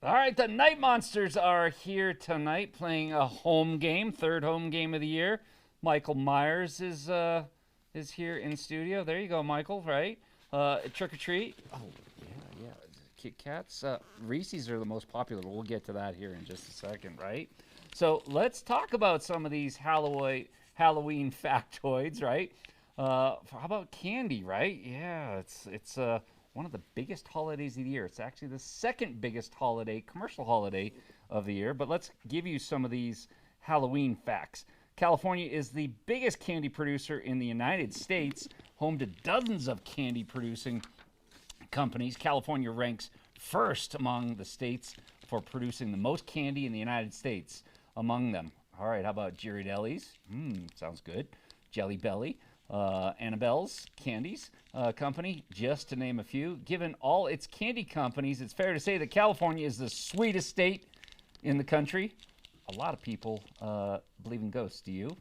All right, the Night Monsters are here tonight playing a home game, third home game of the year. Michael Myers is here in studio. There you go, Michael. Right? Trick or treat. Oh yeah. Kit Kats. Reese's are the most popular. We'll get to that here in just a second, right? So let's talk about some of these Halloween factoids, right? How about candy, right? Yeah, it's one of the biggest holidays of the year. It's actually the second biggest commercial holiday of the year. But let's give you some of these Halloween facts. California is the biggest candy producer in the United States, home to dozens of candy producing companies. California ranks first among the states for producing the most candy in the United States among them. All right, how about Ghirardelli's? Sounds good. Jelly Belly, Annabelle's Candies Company, just to name a few. Given all its candy companies, it's fair to say that California is the sweetest state in the country. A lot of people believe in ghosts. Do you?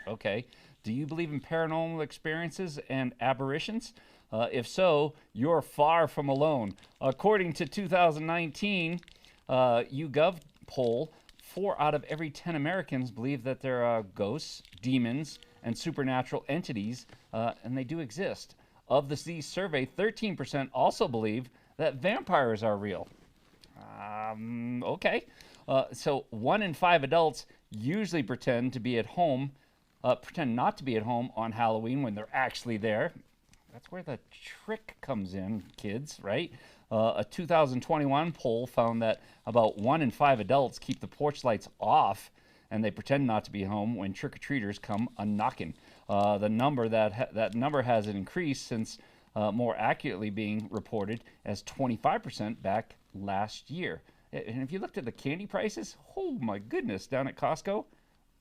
Okay. Do you believe in paranormal experiences and apparitions? If so, you're far from alone. According to 2019 YouGov poll, 4 out of every 10 Americans believe that there are ghosts, demons, and supernatural entities, and they do exist. Of these surveyed, 13% also believe that vampires are real. Okay. So 1 in 5 adults usually pretend not to be at home on Halloween when they're actually there. That's where the trick comes in, kids, right? A 2021 poll found that about 1 in 5 adults keep the porch lights off and they pretend not to be home when trick-or-treaters come a-knocking. That number has increased since more accurately being reported as 25% back last year. And if you looked at the candy prices, oh my goodness, down at Costco,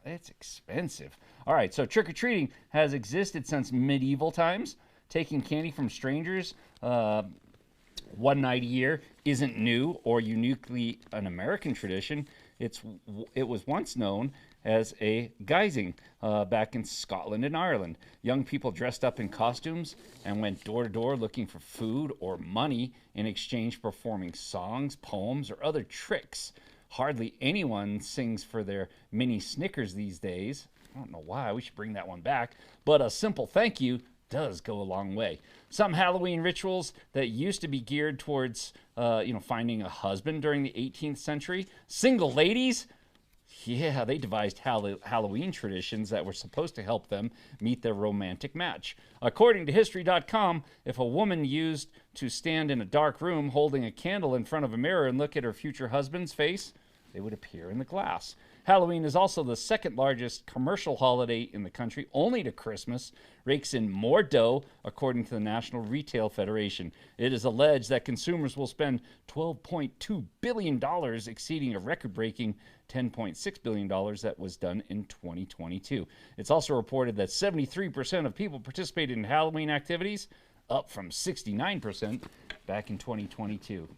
it's expensive. All right, so trick-or-treating has existed since medieval times. Taking candy from strangers one night a year isn't new or uniquely an American tradition. It was once known as a guising back in Scotland and Ireland. Young people dressed up in costumes and went door to door looking for food or money in exchange for performing songs, poems, or other tricks. Hardly anyone sings for their mini Snickers these days. I don't know why. We should bring that one back. But a simple thank you does go a long way. Some Halloween rituals that used to be geared towards, finding a husband during the 18th century. Single ladies, yeah, they devised Halloween traditions that were supposed to help them meet their romantic match. According to History.com, if a woman used to stand in a dark room holding a candle in front of a mirror and look at her future husband's face, they would appear in the glass. Halloween is also the second largest commercial holiday in the country, only to Christmas, rakes in more dough, according to the National Retail Federation. It is alleged that consumers will spend $12.2 billion, exceeding a record-breaking $10.6 billion that was done in 2022. It's also reported that 73% of people participated in Halloween activities, up from 69% back in 2022.